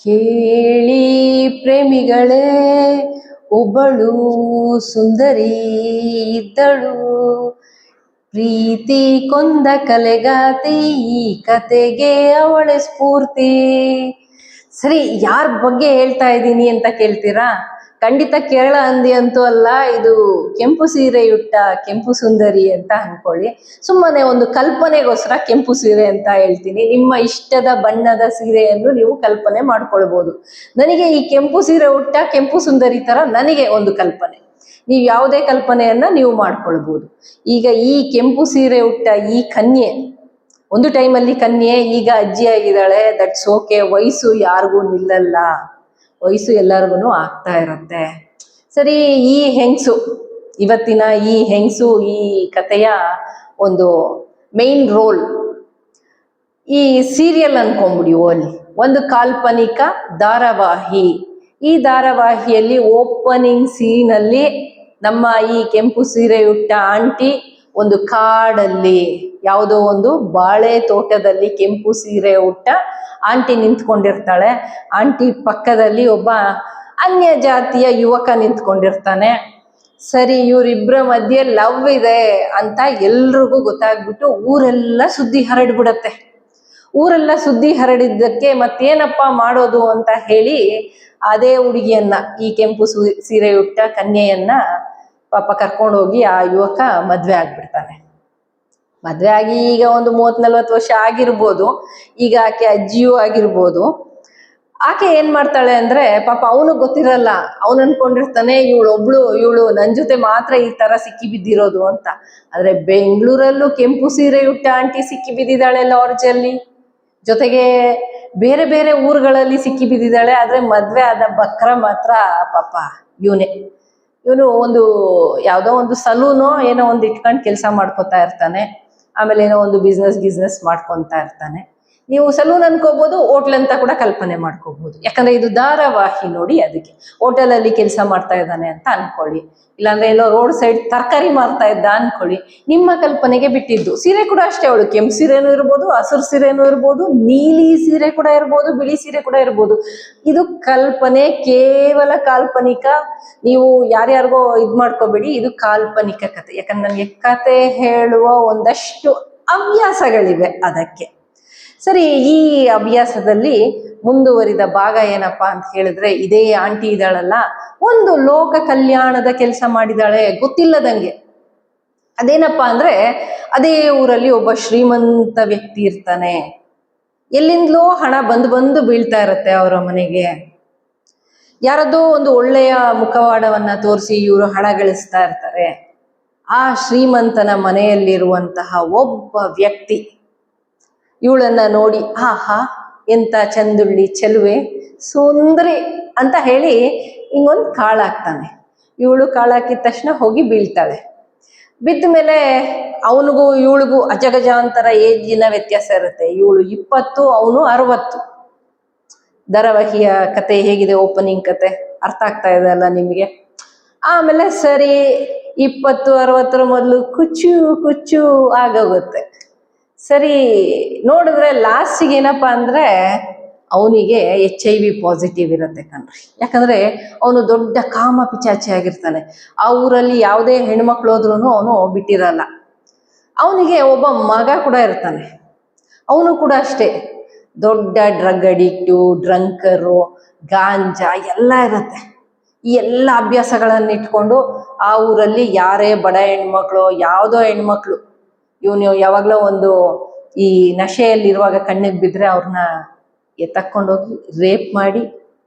ಕೇಳಿ ಪ್ರೇಮಿಗಳೇ, ಒಬ್ಬಳು ಸುಂದರಿ ಇದ್ದಳು, ಪ್ರೀತಿ ಕೊಂದ ಕಲೆಗಾತಿ, ಈ ಕತೆಗೆ ಅವಳೆ ಸ್ಫೂರ್ತಿ. ಸರಿ, ಯಾರ ಬಗ್ಗೆ ಹೇಳ್ತಾ ಇದ್ದೀನಿ ಅಂತ ಕೇಳ್ತೀರಾ? ಖಂಡಿತ ಕೇರಳ ಹಂದಿ ಅಂತೂ ಅಲ್ಲ, ಇದು ಕೆಂಪು ಸೀರೆಯುಟ್ಟ ಕೆಂಪು ಸುಂದರಿ ಅಂತ ಅನ್ಕೊಳ್ಳಿ. ಸುಮ್ಮನೆ ಒಂದು ಕಲ್ಪನೆಗೋಸ್ಕರ ಕೆಂಪು ಸೀರೆ ಅಂತ ಹೇಳ್ತೀನಿ. ನಿಮ್ಮ ಇಷ್ಟದ ಬಣ್ಣದ ಸೀರೆಯನ್ನು ನೀವು ಕಲ್ಪನೆ ಮಾಡ್ಕೊಳ್ಬಹುದು. ನನಗೆ ಈ ಕೆಂಪು ಸೀರೆ ಉಟ್ಟ ಕೆಂಪು ಸುಂದರಿ ತರ ನನಗೆ ಒಂದು ಕಲ್ಪನೆ. ನೀವು ಯಾವುದೇ ಕಲ್ಪನೆಯನ್ನ ನೀವು ಮಾಡ್ಕೊಳ್ಬಹುದು. ಈಗ ಈ ಕೆಂಪು ಸೀರೆ ಉಟ್ಟ ಈ ಕನ್ಯೆ ಒಂದು ಟೈಮಲ್ಲಿ ಕನ್ಯೆ, ಈಗ ಅಜ್ಜಿ ಆಗಿದ್ದಾಳೆ. That's okay. ವಯಸ್ಸು ಯಾರಿಗೂ ನಿಲ್ಲಲ್ಲ, ವಯಸ್ಸು ಎಲ್ಲರಿಗೂ ಆಗ್ತಾ ಇರುತ್ತೆ. ಸರಿ, ಈ ಹೆಂಗಸು, ಇವತ್ತಿನ ಈ ಹೆಂಗಸು ಈ ಕಥೆಯ ಒಂದು ಮೇನ್ ರೋಲ್. ಈ ಸೀರಿಯಲ್ ಅನ್ಕೊಂಬಿಡಿ, ಒಂದು ಕಾಲ್ಪನಿಕ ಧಾರಾವಾಹಿ. ಈ ಧಾರಾವಾಹಿಯಲ್ಲಿ ಓಪನಿಂಗ್ ಸೀನಲ್ಲಿ ನಮ್ಮ ಈ ಕೆಂಪು ಸೀರೆಯುಟ್ಟ ಆಂಟಿ ಒಂದು ಕಾಡಲ್ಲಿ, ಯಾವುದೋ ಒಂದು ಬಾಳೆ ತೋಟದಲ್ಲಿ ಕೆಂಪು ಸೀರೆ ಉಟ್ಟ ಆಂಟಿ ನಿಂತ್ಕೊಂಡಿರ್ತಾಳೆ. ಆಂಟಿ ಪಕ್ಕದಲ್ಲಿ ಒಬ್ಬ ಅನ್ಯ ಜಾತಿಯ ಯುವಕ ನಿಂತ್ಕೊಂಡಿರ್ತಾನೆ. ಸರಿ, ಇವರಿಬ್ಬರ ಮಧ್ಯೆ ಲವ್ ಇದೆ ಅಂತ ಎಲ್ರಿಗೂ ಗೊತ್ತಾಗ್ಬಿಟ್ಟು ಊರೆಲ್ಲ ಸುದ್ದಿ ಹರಡ್ಬಿಡತ್ತೆ. ಊರೆಲ್ಲ ಸುದ್ದಿ ಹರಡಿದ್ದಕ್ಕೆ ಮತ್ತೇನಪ್ಪ ಮಾಡೋದು ಅಂತ ಹೇಳಿ ಅದೇ ಹುಡುಗಿಯನ್ನ, ಈ ಕೆಂಪು ಸೀರೆ ಉಟ್ಟ ಕನ್ಯೆಯನ್ನ ಪಾಪ ಕರ್ಕೊಂಡೋಗಿ ಆ ಯುವಕ ಮದ್ವೆ ಆಗ್ಬಿಡ್ತಾನೆ. ಮದ್ವೆ ಆಗಿ ಈಗ ಒಂದು 30-40 ವರ್ಷ ಆಗಿರ್ಬೋದು. ಈಗ ಆಕೆ ಅಜ್ಜಿಯೂ ಆಗಿರ್ಬೋದು. ಆಕೆ ಏನ್ ಮಾಡ್ತಾಳೆ ಅಂದ್ರೆ, ಪಾಪ ಅವನು ಗೊತ್ತಿರಲ್ಲ, ಅವನು ಅನ್ಕೊಂಡಿರ್ತಾನೆ ಇವಳು ನನ್ ಜೊತೆ ಮಾತ್ರ ಈ ತರ ಸಿಕ್ಕಿ ಬಿದ್ದಿರೋದು ಅಂತ. ಆದ್ರೆ ಬೆಂಗಳೂರಲ್ಲೂ ಕೆಂಪು ಸೀರೆ ಉಟ್ಟ ಆಂಟಿ ಸಿಕ್ಕಿ ಬಿದ್ದಿದ್ದಾಳೆ ಲಾಡ್ಜಲ್ಲಿ, ಜೊತೆಗೆ ಬೇರೆ ಬೇರೆ ಊರುಗಳಲ್ಲಿ ಸಿಕ್ಕಿ ಬಿದ್ದಿದ್ದಾಳೆ. ಆದ್ರೆ ಮದ್ವೆ ಆದ ಬಕ್ರ ಮಾತ್ರ ಪಾಪ ಇವನು ಒಂದು ಯಾವುದೋ ಒಂದು ಸಲೂನೋ ಏನೋ ಒಂದು ಇಟ್ಕೊಂಡು ಕೆಲಸ ಮಾಡ್ಕೊತಾ ಇರ್ತಾನೆ. ಆಮೇಲೆ ಏನೋ ಒಂದು ಬಿಸ್ನೆಸ್ ಮಾಡ್ಕೊತಾ ಇರ್ತಾನೆ. ನೀವು ಸಲೂನ್ ಅನ್ಕೋಬಹುದು, ಹೋಟ್ಲ್ ಅಂತ ಕೂಡ ಕಲ್ಪನೆ ಮಾಡ್ಕೋಬಹುದು. ಯಾಕಂದ್ರೆ ಇದು ಧಾರಾವಾಹಿ ನೋಡಿ, ಅದಕ್ಕೆ ಹೋಟೆಲ್ ಅಲ್ಲಿ ಕೆಲಸ ಮಾಡ್ತಾ ಇದ್ದಾನೆ ಅಂತ ಅನ್ಕೊಳ್ಳಿ. ಇಲ್ಲಾಂದ್ರೆ ಎಲ್ಲೋ ರೋಡ್ ಸೈಡ್ ತರಕಾರಿ ಮಾರ್ತಾ ಇದ್ದ ಅನ್ಕೊಳ್ಳಿ. ನಿಮ್ಮ ಕಲ್ಪನೆಗೆ ಬಿಟ್ಟಿದ್ದು. ಸೀರೆ ಕೂಡ ಅಷ್ಟೇ, ಅವಳು ಕೆಂಪು ಸೀರೆನೂ ಇರ್ಬೋದು, ಹಸಿರು ಸೀರೆನೂ ಇರ್ಬೋದು, ನೀಲಿ ಸೀರೆ ಕೂಡ ಇರ್ಬೋದು, ಬಿಳಿ ಸೀರೆ ಕೂಡ ಇರ್ಬೋದು. ಇದು ಕಲ್ಪನೆ, ಕೇವಲ ಕಾಲ್ಪನಿಕ. ನೀವು ಯಾರ್ಯಾರಿಗೋ ಮಾಡ್ಕೋಬೇಡಿ, ಇದು ಕಾಲ್ಪನಿಕ ಕತೆ. ಯಾಕಂದ್ರೆ ನನಗೆ ಕತೆ ಹೇಳುವ ಒಂದಷ್ಟು ಹವ್ಯಾಸಗಳಿವೆ ಅದಕ್ಕೆ. ಸರಿ, ಈ ಅಭ್ಯಾಸದಲ್ಲಿ ಮುಂದುವರಿದ ಭಾಗ ಏನಪ್ಪಾ ಅಂತ ಹೇಳಿದ್ರೆ, ಇದೇ ಆಂಟಿ ಇದ್ದಾಳಲ್ಲ, ಒಂದು ಲೋಕ ಕಲ್ಯಾಣದ ಕೆಲಸ ಮಾಡಿದಾಳೆ ಗೊತ್ತಿಲ್ಲದಂಗೆ. ಅದೇನಪ್ಪಾ ಅಂದ್ರೆ, ಅದೇ ಊರಲ್ಲಿ ಒಬ್ಬ ಶ್ರೀಮಂತ ವ್ಯಕ್ತಿ ಇರ್ತಾನೆ. ಎಲ್ಲಿಂದಲೋ ಹಣ ಬಂದು ಬೀಳ್ತಾ ಇರತ್ತೆ ಅವರ ಮನೆಗೆ. ಯಾರದೋ ಒಂದು ಒಳ್ಳೆಯ ಮುಖವಾಡವನ್ನ ತೋರಿಸಿ ಇವರು ಹಣ ಗಳಿಸ್ತಾ ಇರ್ತಾರೆ. ಆ ಶ್ರೀಮಂತನ ಮನೆಯಲ್ಲಿರುವಂತಹ ಒಬ್ಬ ವ್ಯಕ್ತಿ ಇವಳನ್ನ ನೋಡಿ, ಆಹಾ ಎಂತ ಚಂದುಳ್ಳಿ ಚೆಲುವೆ ಸುಂದರಿ ಅಂತ ಹೇಳಿ ಹಿಂಗೊಂದು ಕಾಳಾಕ್ತಾನೆ. ಇವಳು ಕಾಳಾಕಿದ ತಕ್ಷಣ ಹೋಗಿ ಬೀಳ್ತಾಳೆ. ಬಿದ್ದ ಮೇಲೆ ಅವನಿಗೂ ಇವಳಿಗೂ ಅಜಗಜಾಂತರ ಏಜಿನ ವ್ಯತ್ಯಾಸ ಇರುತ್ತೆ. ಇವಳು 20, ಅವನು 60. ಧಾರಾವಾಹಿಯ ಕತೆ ಹೇಗಿದೆ, ಓಪನಿಂಗ್ ಕತೆ ಅರ್ಥ ಆಗ್ತಾ ಇದೆ ಅಲ್ಲ ನಿಮಗೆ? ಆಮೇಲೆ ಸರಿ, 20-60 ಮೊದಲು ಕುಚ್ಚು ಆಗೋಗುತ್ತೆ. ಸರಿ, ನೋಡಿದ್ರೆ ಲಾಸ್ಟಿಗೆ ಏನಪ್ಪಾ ಅಂದ್ರೆ ಅವನಿಗೆ HIV ಪಾಸಿಟಿವ್ ಇರುತ್ತೆ ಕಣ್ರಿ. ಯಾಕಂದ್ರೆ ಅವನು ದೊಡ್ಡ ಕಾಮ ಪಿಚಾಚಿ ಆಗಿರ್ತಾನೆ. ಆ ಊರಲ್ಲಿ ಯಾವುದೇ ಹೆಣ್ಮಕ್ಳು ಹೋದ್ರೂ ಅವನು ಬಿಟ್ಟಿರಲ್ಲ. ಅವನಿಗೆ ಒಬ್ಬ ಮಗ ಕೂಡ ಇರ್ತಾನೆ. ಅವನು ಕೂಡ ಅಷ್ಟೇ ದೊಡ್ಡ ಡ್ರಗ್ ಅಡಿಕ್ಟು, ಡ್ರಂಕರು, ಗಾಂಜಾ ಎಲ್ಲ ಇರುತ್ತೆ. ಈ ಎಲ್ಲ ಅಭ್ಯಾಸಗಳನ್ನ ಇಟ್ಕೊಂಡು ಆ ಊರಲ್ಲಿ ಯಾರೇ ಬಡ ಹೆಣ್ಮಕ್ಳು, ಯಾವುದೋ ಹೆಣ್ಮಕ್ಳು ಇವನು ಯಾವಾಗಲೂ ಒಂದು ಈ ನಶೆಯಲ್ಲಿರುವಾಗ ಕಣ್ಣಿಗೆ ಬಿದ್ದರೆ ಅವ್ರನ್ನ ತಕ್ಕೊಂಡೋಗಿ ರೇಪ್ ಮಾಡಿ,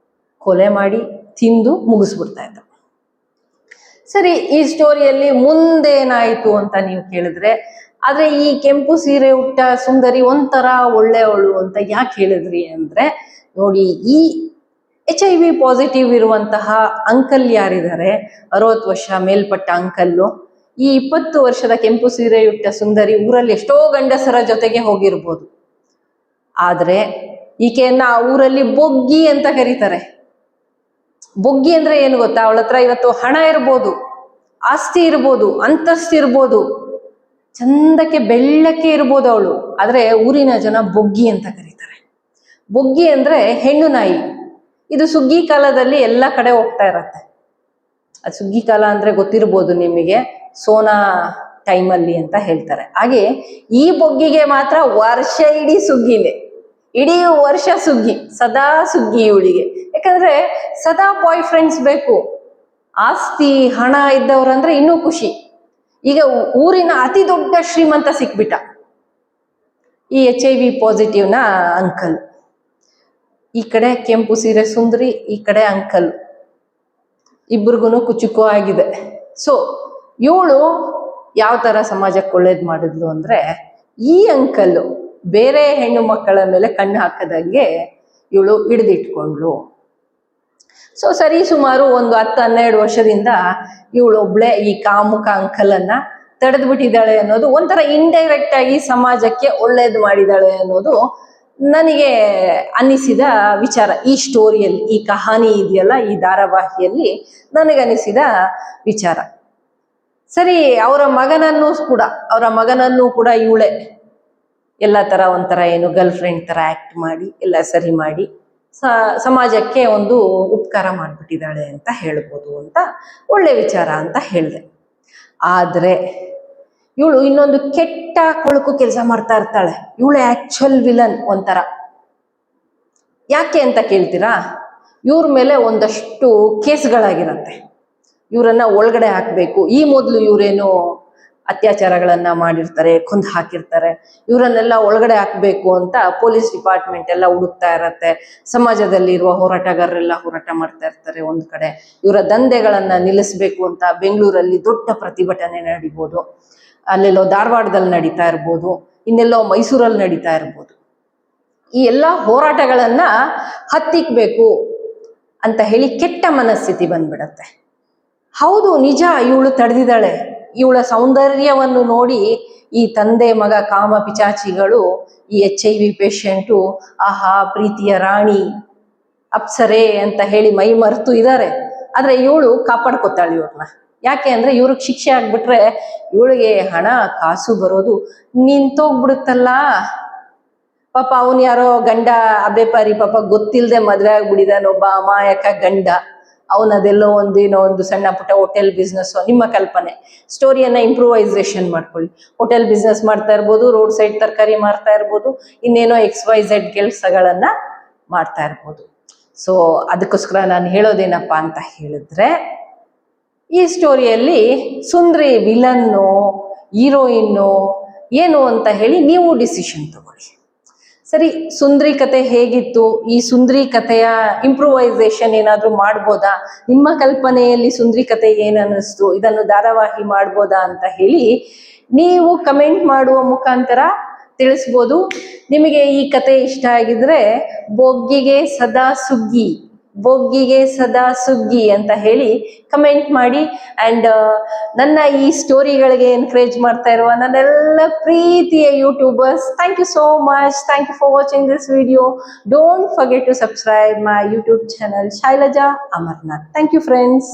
ಕೊಲೆ ಮಾಡಿ, ತಿಂದು ಮುಗಿಸ್ಬಿಡ್ತಾ ಇದ್ದ. ಸರಿ, ಈ ಸ್ಟೋರಿಯಲ್ಲಿ ಮುಂದೇನಾಯಿತು ಅಂತ ನೀವು ಕೇಳಿದ್ರೆ, ಆದ್ರೆ ಈ ಕೆಂಪು ಸೀರೆ ಉಟ್ಟ ಸುಂದರಿ ಒಂಥರ ಒಳ್ಳೆಯವಳು ಅಂತ ಯಾಕೆ ಹೇಳಿದ್ರಿ ಅಂದ್ರೆ, ನೋಡಿ, ಈ HIV ಪಾಸಿಟಿವ್ ಇರುವಂತಹ ಅಂಕಲ್ ಯಾರಿದ್ದಾರೆ, 60 ವರ್ಷ ಮೇಲ್ಪಟ್ಟ ಅಂಕಲ್ಲು, ಈ 20 ವರ್ಷದ ಕೆಂಪು ಸೀರೆಯುಟ್ಟ ಸುಂದರಿ ಊರಲ್ಲಿ ಎಷ್ಟೋ ಗಂಡಸರ ಜೊತೆಗೆ ಹೋಗಿರ್ಬೋದು. ಆದ್ರೆ ಈಕೆಯನ್ನ ಆ ಊರಲ್ಲಿ ಬೊಗ್ಗಿ ಅಂತ ಕರೀತಾರೆ. ಬೊಗ್ಗಿ ಅಂದ್ರೆ ಏನು ಗೊತ್ತಾ? ಅವಳ ಹತ್ರ ಇವತ್ತು ಹಣ ಇರ್ಬೋದು, ಆಸ್ತಿ ಇರ್ಬೋದು, ಅಂತಸ್ತು ಇರ್ಬೋದು, ಚಂದಕ್ಕೆ ಬೆಳ್ಳಕ್ಕೆ ಇರ್ಬೋದು ಅವಳು. ಆದ್ರೆ ಊರಿನ ಜನ ಬೊಗ್ಗಿ ಅಂತ ಕರೀತಾರೆ. ಬೊಗ್ಗಿ ಅಂದ್ರೆ ಹೆಣ್ಣು ನಾಯಿ. ಇದು ಸುಗ್ಗಿ ಕಾಲದಲ್ಲಿ ಎಲ್ಲ ಕಡೆ ಹೋಗ್ತಾ ಇರತ್ತೆ. ಅದು ಸುಗ್ಗಿ ಕಾಲ ಅಂದ್ರೆ ಗೊತ್ತಿರ್ಬೋದು ನಿಮಗೆ, ಸೋನಾ ಟೈಮಲ್ಲಿ ಅಂತ ಹೇಳ್ತಾರೆ. ಹಾಗೆ ಈ ಬೊಗ್ಗಿಗೆ ಮಾತ್ರ ವರ್ಷ ಇಡೀ ಸುಗ್ಗಿನೇ, ಇಡೀ ವರ್ಷ ಸುಗ್ಗಿ, ಸದಾ ಸುಗ್ಗಿ ಇವಳಿಗೆ. ಯಾಕಂದ್ರೆ ಸದಾ ಬಾಯ್ ಫ್ರೆಂಡ್ಸ್ ಬೇಕು. ಆಸ್ತಿ ಹಣ ಇದ್ದವ್ರಂದ್ರೆ ಇನ್ನೂ ಖುಷಿ. ಈಗ ಊರಿನ ಅತಿ ದೊಡ್ಡ ಶ್ರೀಮಂತ ಸಿಕ್ಬಿಟ್ಟ, ಈ HIV ಪಾಸಿಟಿವ್ನ ಅಂಕಲ್. ಈ ಕಡೆ ಕೆಂಪು ಸೀರೆ ಸುಂದರಿ, ಈ ಕಡೆ ಅಂಕಲ್, ಇಬ್ರಿಗೂ ಕುಚುಕು ಆಗಿದೆ. ಸೊ ಇವಳು ಯಾವ ತರ ಸಮಾಜಕ್ಕೆ ಒಳ್ಳೇದು ಮಾಡಿದ್ಲು ಅಂದ್ರೆ, ಈ ಅಂಕಲ್ಲು ಬೇರೆ ಹೆಣ್ಣು ಮಕ್ಕಳ ಮೇಲೆ ಕಣ್ಣು ಹಾಕದಂಗೆ ಇವಳು ಹಿಡಿದಿಟ್ಕೊಂಡ್ಲು. ಸೊ ಸರಿ ಸುಮಾರು ಒಂದು 10-12 ವರ್ಷದಿಂದ ಇವಳೊಬ್ಳೆ ಈ ಕಾಮುಕ ಅಂಕಲನ್ನ ತಡೆದು ಬಿಟ್ಟಿದ್ದಾಳೆ ಅನ್ನೋದು, ಒಂಥರ ಇಂಡೈರೆಕ್ಟ್ ಆಗಿ ಸಮಾಜಕ್ಕೆ ಒಳ್ಳೇದು ಮಾಡಿದ್ದಾಳೆ ಅನ್ನೋದು ನನಗೆ ಅನ್ನಿಸಿದ ವಿಚಾರ. ಈ ಸ್ಟೋರಿಯಲ್ಲಿ, ಈ ಕಹಾನಿ ಇದೆಯಲ್ಲ, ಈ ಧಾರಾವಾಹಿಯಲ್ಲಿ ನನಗನ್ನಿಸಿದ ವಿಚಾರ. ಸರಿ, ಅವರ ಮಗನನ್ನು ಕೂಡ ಇವಳೆ ಎಲ್ಲ ತರ ಒಂಥರ ಏನು ಗರ್ಲ್ ಫ್ರೆಂಡ್ ತರ ಆಕ್ಟ್ ಮಾಡಿ ಎಲ್ಲ ಸರಿ ಮಾಡಿ ಸಮಾಜಕ್ಕೆ ಒಂದು ಉಪಕಾರ ಮಾಡ್ಬಿಟ್ಟಿದ್ದಾಳೆ ಅಂತ ಹೇಳ್ಬೋದು ಅಂತ, ಒಳ್ಳೆ ವಿಚಾರ ಅಂತ ಹೇಳಿದೆ. ಆದ್ರೆ ಇವಳು ಇನ್ನೊಂದು ಕೆಟ್ಟ ಕೊಳಕು ಕೆಲಸ ಮಾಡ್ತಾ ಇರ್ತಾಳೆ. ಇವಳು ಆಕ್ಚುಯಲ್ ವಿಲನ್ ಒಂಥರ. ಯಾಕೆ ಅಂತ ಕೇಳ್ತೀರಾ? ಇವ್ರ ಮೇಲೆ ಒಂದಷ್ಟು ಕೇಸ್ಗಳಾಗಿರತ್ತೆ. ಇವರನ್ನ ಒಳಗಡೆ ಹಾಕ್ಬೇಕು. ಈ ಮೊದಲು ಇವರೇನು ಅತ್ಯಾಚಾರಗಳನ್ನ ಮಾಡಿರ್ತಾರೆ, ಕೊಂದು ಹಾಕಿರ್ತಾರೆ. ಇವರನ್ನೆಲ್ಲ ಒಳಗಡೆ ಹಾಕ್ಬೇಕು ಅಂತ ಪೊಲೀಸ್ ಡಿಪಾರ್ಟ್ಮೆಂಟ್ ಎಲ್ಲ ಹುಡುಕ್ತಾ ಇರತ್ತೆ. ಸಮಾಜದಲ್ಲಿ ಇರುವ ಹೋರಾಟಗಾರರೆಲ್ಲ ಹೋರಾಟ ಮಾಡ್ತಾ ಇರ್ತಾರೆ ಒಂದ್ ಕಡೆ. ಇವರ ದಂಧೆಗಳನ್ನ ನಿಲ್ಲಿಸ್ಬೇಕು ಅಂತ ಬೆಂಗಳೂರಲ್ಲಿ ದೊಡ್ಡ ಪ್ರತಿಭಟನೆ ನಡೀಬೋದು, ಅಲ್ಲೆಲ್ಲೋ ಧಾರವಾಡದಲ್ಲಿ ನಡೀತಾ ಇರ್ಬೋದು, ಇನ್ನೆಲ್ಲೋ ಮೈಸೂರಲ್ಲಿ ನಡೀತಾ ಇರ್ಬೋದು. ಈ ಎಲ್ಲ ಹೋರಾಟಗಳನ್ನ ಹತ್ತಿಕ್ಬೇಕು ಅಂತ ಹೇಳಿ ಕೆಟ್ಟ ಮನಸ್ಥಿತಿ ಬಂದ್ಬಿಡತ್ತೆ. ಹೌದು, ನಿಜ, ಇವಳು ತಡೆದಿದ್ದಾಳೆ. ಇವಳ ಸೌಂದರ್ಯವನ್ನು ನೋಡಿ ಈ ತಂದೆ ಮಗ ಕಾಮ ಪಿಚಾಚಿಗಳು, ಈ HIV ಪೇಷಂಟು ಆಹಾ ಪ್ರೀತಿಯ ರಾಣಿ ಅಪ್ಸರೆ ಅಂತ ಹೇಳಿ ಮೈ ಮರೆತು ಇದ್ದಾರೆ. ಆದ್ರೆ ಇವಳು ಕಾಪಾಡ್ಕೊತಾಳೆ ಇವ್ರನ್ನ. ಯಾಕೆ ಅಂದ್ರೆ ಇವ್ರಿಗೆ ಶಿಕ್ಷೆ ಆಗ್ಬಿಟ್ರೆ ಇವಳಿಗೆ ಹಣ ಕಾಸು ಬರೋದು ನಿಂತೋಗ್ಬಿಡುತ್ತಲ್ಲ. ಪಾಪ ಅವನ್ ಯಾರೋ ಗಂಡ ಅಬೇಪಾರಿ, ಪಾಪ ಗೊತ್ತಿಲ್ಲದೆ ಮದ್ವೆ ಆಗ್ಬಿಡಿದಾನೊಬ್ಬ ಅಮಾಯಕ ಗಂಡ. ಅವನದೆಲ್ಲೋ ಒಂದು ಸಣ್ಣ ಪುಟ್ಟ ಹೋಟೆಲ್ ಬಿಸ್ನೆಸ್, ನಿಮ್ಮ ಕಲ್ಪನೆ, ಸ್ಟೋರಿಯನ್ನ ಇಂಪ್ರೂವೈಸೇಷನ್ ಮಾಡ್ಕೊಳ್ಳಿ. ಹೋಟೆಲ್ ಬಿಸ್ನೆಸ್ ಮಾಡ್ತಾ ಇರ್ಬೋದು, ರೋಡ್ ಸೈಡ್ ತರಕಾರಿ ಮಾರ್ತಾ ಇರ್ಬೋದು, ಇನ್ನೇನೋ XYZ ಕೆಲಸಗಳನ್ನ ಮಾಡ್ತಾ ಇರ್ಬೋದು. ಸೊ ಅದಕ್ಕೋಸ್ಕರ ನಾನು ಹೇಳೋದೇನಪ್ಪ ಅಂತ ಹೇಳಿದ್ರೆ, ಈ ಸ್ಟೋರಿಯಲ್ಲಿ ಸುಂದ್ರಿ ವಿಲನ್ನು ಹೀರೋಯಿನ್ನು ಏನು ಅಂತ ಹೇಳಿ ನೀವು ಡಿಸಿಷನ್ ತಗೊಳ್ಳಿ. ಸರಿ, ಸುಂದ್ರಿ ಕತೆ ಹೇಗಿತ್ತು? ಈ ಸುಂದ್ರಿ ಕಥೆಯ ಇಂಪ್ರೂವೈಸೇಷನ್ ಏನಾದ್ರೂ ಮಾಡ್ಬೋದಾ? ನಿಮ್ಮ ಕಲ್ಪನೆಯಲ್ಲಿ ಸುಂದ್ರಿ ಕತೆ ಏನ್ ಅನ್ನಿಸ್ತು? ಇದನ್ನು ಧಾರಾವಾಹಿ ಮಾಡ್ಬೋದಾ ಅಂತ ಹೇಳಿ ನೀವು ಕಮೆಂಟ್ ಮಾಡುವ ಮುಖಾಂತರ ತಿಳಿಸ್ಬೋದು. ನಿಮಗೆ ಈ ಕತೆ ಇಷ್ಟ ಆಗಿದ್ರೆ ಬೊಗ್ಗಿಗೆ ಸದಾ ಸುಗ್ಗಿ, ಬೊಗ್ಗಿಗೆ ಸದಾ ಸುಗ್ಗಿ ಅಂತ ಹೇಳಿ ಕಮೆಂಟ್ ಮಾಡಿ. ಅಂಡ್ ನನ್ನ ಈ ಸ್ಟೋರಿಗಳಿಗೆ ಎನ್ಕರೇಜ್ ಮಾಡ್ತಾ ಇರುವ ನನ್ನೆಲ್ಲ ಪ್ರೀತಿಯ ಯೂಟ್ಯೂಬರ್ಸ್, thank you so much. Thank you for watching this video. Don't forget to subscribe my YouTube channel Shailaja Amarnath. Thank you friends.